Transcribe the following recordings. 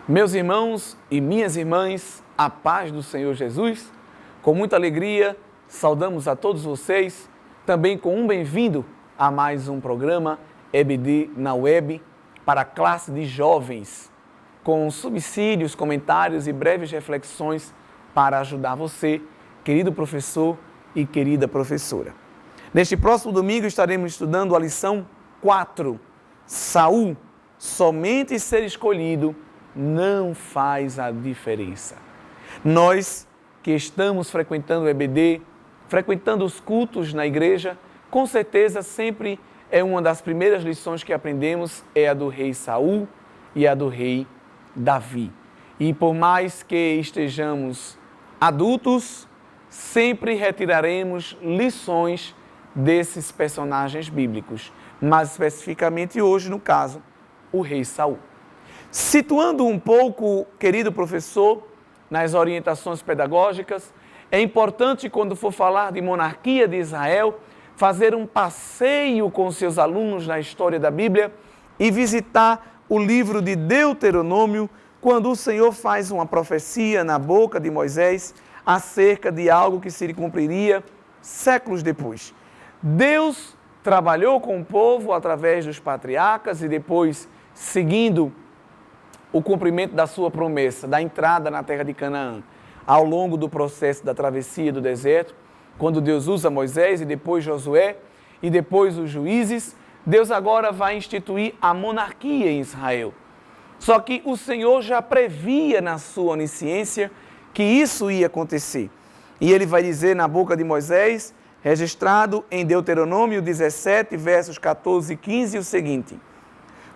Meus irmãos e minhas irmãs, a paz do Senhor Jesus, com muita alegria, saudamos a todos vocês, também com um bem-vindo a mais um programa EBD na Web para a classe de jovens, com subsídios, comentários e breves reflexões para ajudar você, querido professor e querida professora. Neste próximo domingo estaremos estudando a lição 4, Saul, somente ser escolhido não faz a diferença. Nós que estamos frequentando o EBD, frequentando os cultos na igreja, com certeza sempre é uma das primeiras lições que aprendemos é a do rei Saul e a do rei Davi. E por mais que estejamos adultos, sempre retiraremos lições desses personagens bíblicos, mas especificamente hoje, no caso, o rei Saul. Situando um pouco, querido professor, nas orientações pedagógicas, é importante, quando for falar de monarquia de Israel, fazer um passeio com seus alunos na história da Bíblia e visitar o livro de Deuteronômio, quando o Senhor faz uma profecia na boca de Moisés acerca de algo que se cumpriria séculos depois. Deus trabalhou com o povo através dos patriarcas e depois, seguindo o cumprimento da sua promessa, da entrada na terra de Canaã, ao longo do processo da travessia do deserto, quando Deus usa Moisés e depois Josué e depois os juízes, Deus agora vai instituir a monarquia em Israel. Só que o Senhor já previa na sua onisciência que isso ia acontecer. E ele vai dizer na boca de Moisés, registrado em Deuteronômio 17, versos 14 e 15, o seguinte: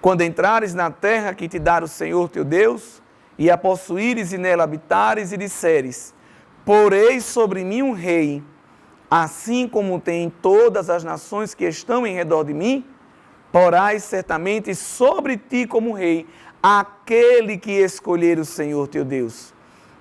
quando entrares na terra que te dá o Senhor teu Deus, e a possuíres e nela habitares, e disseres, porei sobre mim um rei, assim como tem todas as nações que estão em redor de mim, porás certamente sobre ti como rei, aquele que escolher o Senhor teu Deus.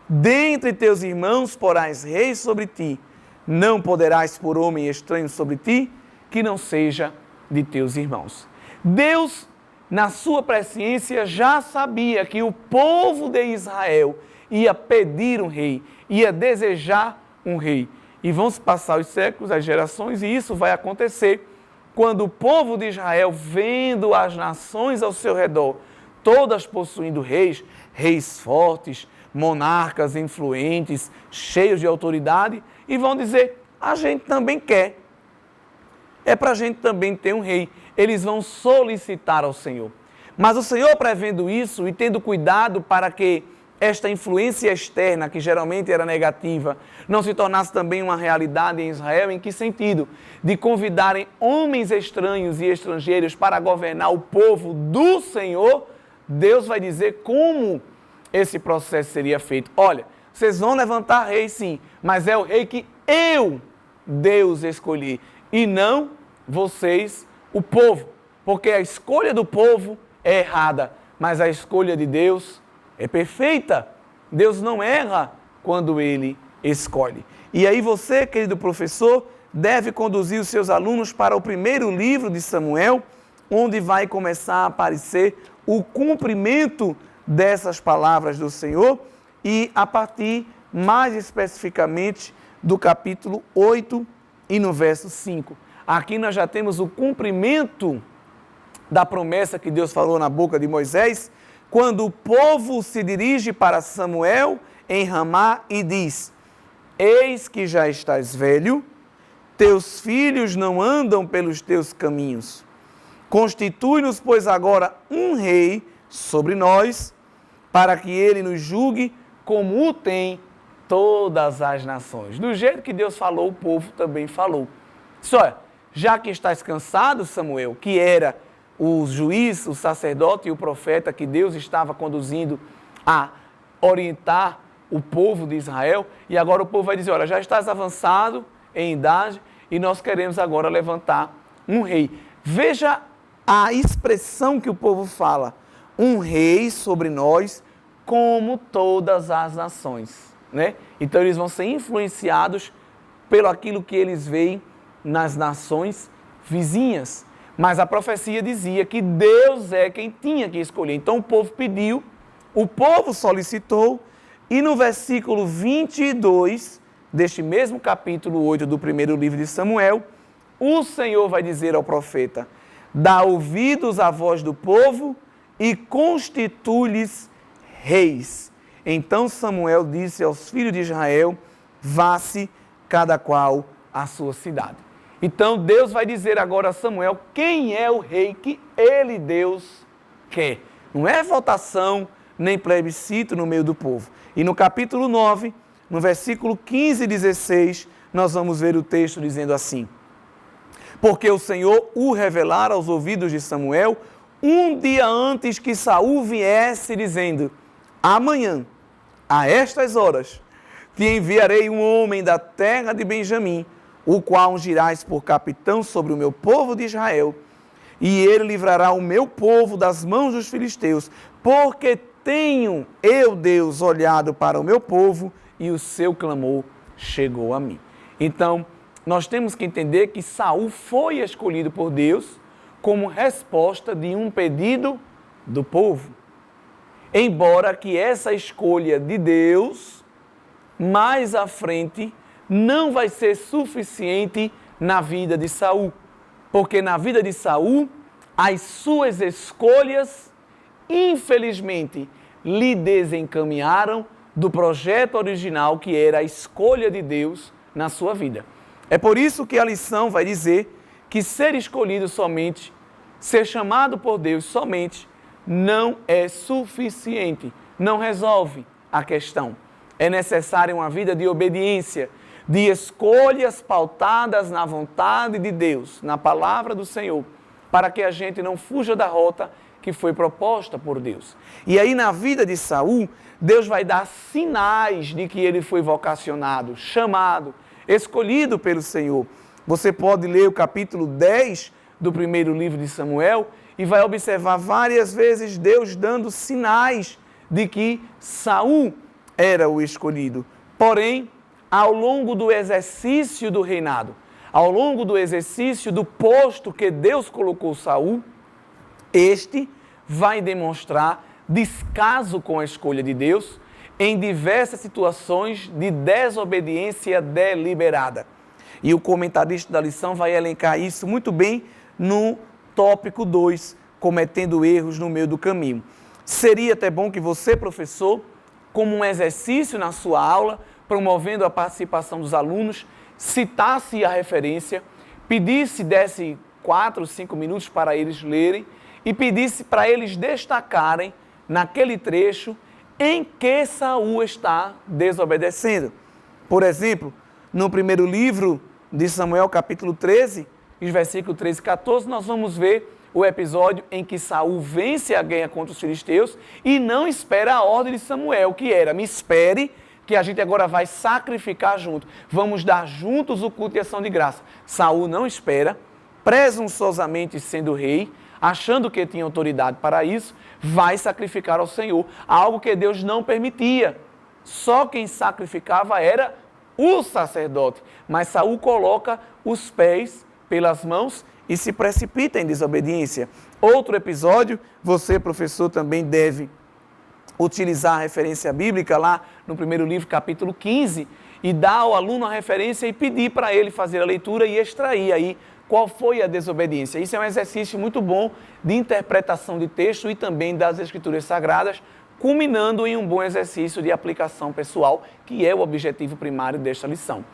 Dentre teus irmãos porás rei sobre ti, não poderás pôr homem estranho sobre ti, que não seja de teus irmãos. Deus, na sua presciência, já sabia que o povo de Israel ia pedir um rei, ia desejar um rei. E vão se passar os séculos, as gerações, e isso vai acontecer quando o povo de Israel, vendo as nações ao seu redor, todas possuindo reis, reis fortes, monarcas influentes, cheios de autoridade, e vão dizer, a gente também quer. É para a gente também ter um rei. Eles vão solicitar ao Senhor. Mas o Senhor, prevendo isso e tendo cuidado para que esta influência externa, que geralmente era negativa, não se tornasse também uma realidade em Israel, em que sentido? De convidarem homens estranhos e estrangeiros para governar o povo do Senhor, Deus vai dizer como esse processo seria feito. Olha, vocês vão levantar rei sim, mas é o rei que eu, Deus, escolhi, e não vocês, o povo, porque a escolha do povo é errada, mas a escolha de Deus é perfeita. Deus não erra quando Ele escolhe. E aí você, querido professor, deve conduzir os seus alunos para o primeiro livro de Samuel, onde vai começar a aparecer o cumprimento dessas palavras do Senhor e a partir, mais especificamente, do capítulo 8 e no verso 5. Aqui nós já temos o cumprimento da promessa que Deus falou na boca de Moisés, quando o povo se dirige para Samuel em Ramá e diz, eis que já estás velho, teus filhos não andam pelos teus caminhos. Constitui-nos, pois, agora um rei sobre nós, para que ele nos julgue como o tem todas as nações. Do jeito que Deus falou, o povo também falou. Só, já que estás cansado, Samuel, que era o juiz, o sacerdote e o profeta que Deus estava conduzindo a orientar o povo de Israel, e agora o povo vai dizer, olha, já estás avançado em idade e nós queremos agora levantar um rei. Veja a expressão que o povo fala, um rei sobre nós como todas as nações, né? Então eles vão ser influenciados pelo aquilo que eles veem nas nações vizinhas. Mas a profecia dizia que Deus é quem tinha que escolher. Então o povo pediu o povo solicitou, e no versículo 22 deste mesmo capítulo 8 do primeiro livro de Samuel, o Senhor vai dizer ao profeta: dá ouvidos à voz do povo e constitui-lhes reis. Então Samuel disse aos filhos de Israel: vá-se cada qual à sua cidade. Então Deus vai dizer agora a Samuel quem é o rei que ele, Deus, quer. Não é votação nem plebiscito no meio do povo. E no capítulo 9, no versículo 15 e 16, nós vamos ver o texto dizendo assim: porque o Senhor o revelara aos ouvidos de Samuel um dia antes que Saul viesse, dizendo: amanhã, a estas horas, te enviarei um homem da terra de Benjamim, o qual ungirás por capitão sobre o meu povo de Israel, e ele livrará o meu povo das mãos dos filisteus, porque tenho eu, Deus, olhado para o meu povo, e o seu clamor chegou a mim. Então, nós temos que entender que Saul foi escolhido por Deus como resposta de um pedido do povo. Embora que essa escolha de Deus, mais à frente, não vai ser suficiente na vida de Saul. Porque na vida de Saul, as suas escolhas, infelizmente, lhe desencaminharam do projeto original que era a escolha de Deus na sua vida. É por isso que a lição vai dizer que ser escolhido somente, ser chamado por Deus somente, não é suficiente, não resolve a questão. É necessária uma vida de obediência, de escolhas pautadas na vontade de Deus, na palavra do Senhor, para que a gente não fuja da rota que foi proposta por Deus. E aí na vida de Saul, Deus vai dar sinais de que ele foi vocacionado, chamado, escolhido pelo Senhor. Você pode ler o capítulo 10 do primeiro livro de Samuel e vai observar várias vezes Deus dando sinais de que Saul era o escolhido. Porém, ao longo do exercício do reinado, ao longo do exercício do posto que Deus colocou Saul, este vai demonstrar descaso com a escolha de Deus em diversas situações de desobediência deliberada. E o comentarista da lição vai elencar isso muito bem no tópico 2, cometendo erros no meio do caminho. Seria até bom que você, professor, como um exercício na sua aula, promovendo a participação dos alunos, citasse a referência, desse 4 ou 5 minutos para eles lerem e pedisse para eles destacarem naquele trecho em que Saul está desobedecendo. Por exemplo, no primeiro livro de Samuel, capítulo 13, os versículos 13 e 14, nós vamos ver o episódio em que Saul vence a guerra contra os filisteus e não espera a ordem de Samuel, que era: me espere, que a gente agora vai sacrificar junto. Vamos dar juntos o culto e ação de graça. Saul não espera, presunçosamente sendo rei, achando que tinha autoridade para isso, vai sacrificar ao Senhor, algo que Deus não permitia. Só quem sacrificava era o sacerdote, mas Saul coloca os pés pelas mãos e se precipita em desobediência. Outro episódio, você, professor, também deve utilizar a referência bíblica lá no primeiro livro, capítulo 15, e dar ao aluno a referência e pedir para ele fazer a leitura e extrair aí qual foi a desobediência. Isso é um exercício muito bom de interpretação de texto e também das Escrituras Sagradas, culminando em um bom exercício de aplicação pessoal, que é o objetivo primário desta lição.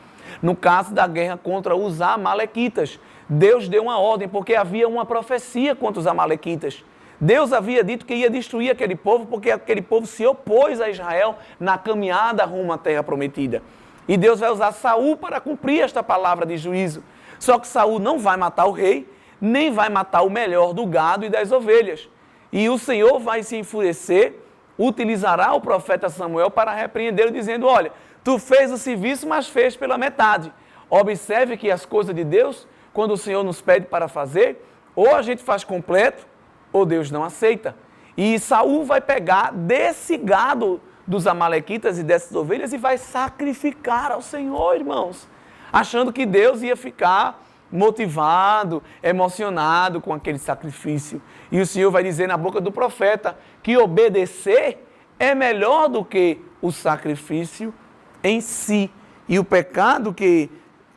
No caso da guerra contra os amalequitas, Deus deu uma ordem, porque havia uma profecia contra os amalequitas. Deus havia dito que ia destruir aquele povo, porque aquele povo se opôs a Israel na caminhada rumo à terra prometida. E Deus vai usar Saul para cumprir esta palavra de juízo. Só que Saul não vai matar o rei, nem vai matar o melhor do gado e das ovelhas. E o Senhor vai se enfurecer, utilizará o profeta Samuel para repreendê-lo, dizendo: olha, tu fez o serviço, mas fez pela metade. Observe que as coisas de Deus, quando o Senhor nos pede para fazer, ou a gente faz completo, ou Deus não aceita. E Saul vai pegar desse gado dos amalequitas e dessas ovelhas e vai sacrificar ao Senhor, irmãos, achando que Deus ia ficar motivado, emocionado com aquele sacrifício. E o Senhor vai dizer na boca do profeta que obedecer é melhor do que o sacrifício em si. E o pecado que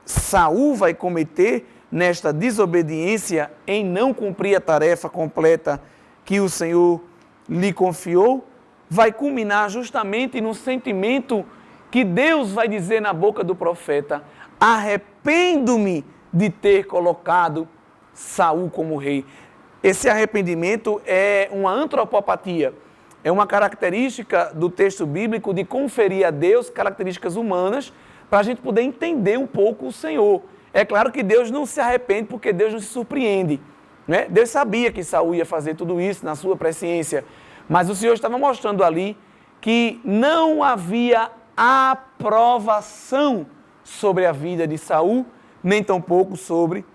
Saul vai cometer nesta desobediência em não cumprir a tarefa completa que o Senhor lhe confiou, vai culminar justamente no sentimento que Deus vai dizer na boca do profeta: arrependo-me de ter colocado Saul como rei. Esse arrependimento é uma antropopatia, é uma característica do texto bíblico de conferir a Deus características humanas para a gente poder entender um pouco o Senhor. É claro que Deus não se arrepende porque Deus não se surpreende, né? Deus sabia que Saul ia fazer tudo isso na sua presciência, mas o Senhor estava mostrando ali que não havia aprovação sobre a vida de Saul, nem tampouco sobre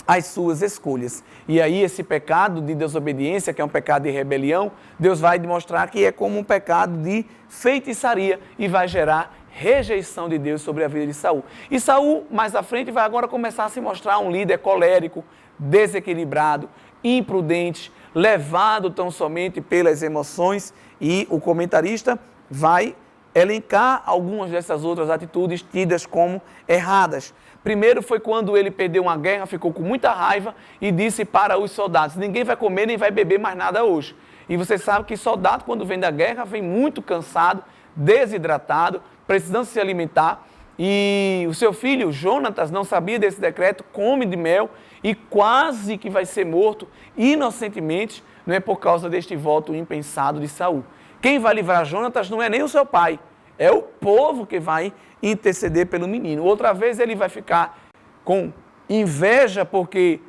as suas escolhas. E aí esse pecado de desobediência, que é um pecado de rebelião, Deus vai demonstrar que é como um pecado de feitiçaria e vai gerar rejeição de Deus sobre a vida de Saul. E Saul, mais à frente, vai agora começar a se mostrar um líder colérico, desequilibrado, imprudente, levado tão somente pelas emoções, e o comentarista vai elencar algumas dessas outras atitudes tidas como erradas. Primeiro foi quando ele perdeu uma guerra, ficou com muita raiva e disse para os soldados: ninguém vai comer nem vai beber mais nada hoje. E você sabe que soldado, quando vem da guerra, vem muito cansado, desidratado, precisando se alimentar. E o seu filho, Jonatas, não sabia desse decreto, come de mel e quase que vai ser morto inocentemente, não é por causa deste voto impensado de Saul. Quem vai livrar Jonatas não é nem o seu pai, é o povo que vai interceder pelo menino. Outra vez ele vai ficar com inveja porque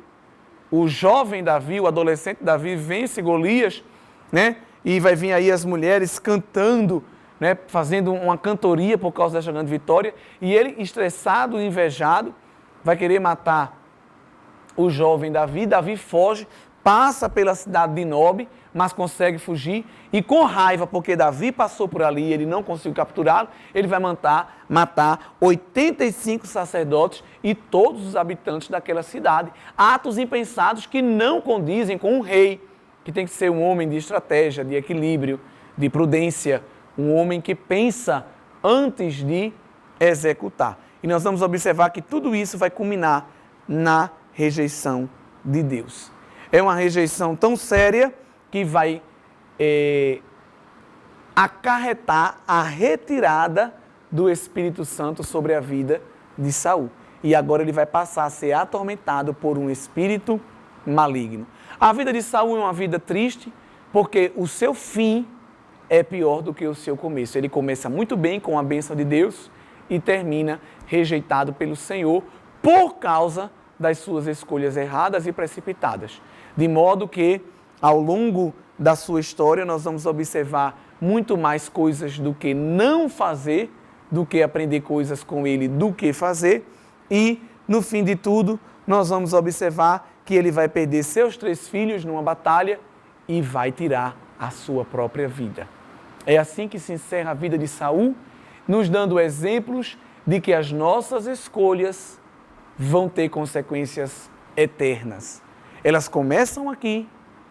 o jovem Davi, o adolescente Davi, vence Golias, né? E vai vir aí as mulheres cantando, né? Fazendo uma cantoria por causa dessa grande vitória. E ele, estressado e invejado, vai querer matar o jovem Davi. Davi foge, passa pela cidade de Nob, mas consegue fugir, e com raiva, porque Davi passou por ali e ele não conseguiu capturá-lo, ele vai matar 85 sacerdotes e todos os habitantes daquela cidade. Atos impensados que não condizem com um rei, que tem que ser um homem de estratégia, de equilíbrio, de prudência, um homem que pensa antes de executar. E nós vamos observar que tudo isso vai culminar na rejeição de Deus. É uma rejeição tão séria que vai acarretar a retirada do Espírito Santo sobre a vida de Saul. E agora ele vai passar a ser atormentado por um espírito maligno. A vida de Saul é uma vida triste, porque o seu fim é pior do que o seu começo. Ele começa muito bem com a bênção de Deus e termina rejeitado pelo Senhor por causa das suas escolhas erradas e precipitadas. De modo que, ao longo da sua história, nós vamos observar muito mais coisas do que não fazer, do que aprender coisas com ele, do que fazer. E, no fim de tudo, nós vamos observar que ele vai perder seus 3 filhos numa batalha e vai tirar a sua própria vida. É assim que se encerra a vida de Saul, nos dando exemplos de que as nossas escolhas vão ter consequências eternas. Elas começam aqui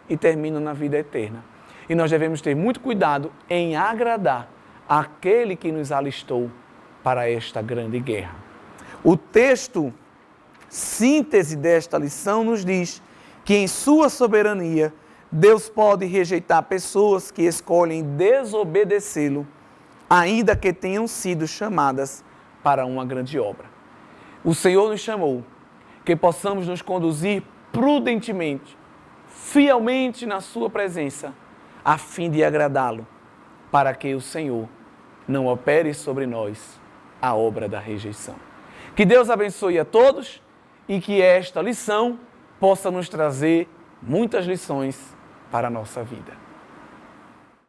e terminam na vida eterna. E nós devemos ter muito cuidado em agradar aquele que nos alistou para esta grande guerra. O texto síntese desta lição nos diz que em sua soberania Deus pode rejeitar pessoas que escolhem desobedecê-lo, ainda que tenham sido chamadas para uma grande obra. O Senhor nos chamou que possamos nos conduzir prudentemente, fielmente na sua presença, a fim de agradá-lo, para que o Senhor não opere sobre nós a obra da rejeição. Que Deus abençoe a todos e que esta lição possa nos trazer muitas lições para a nossa vida.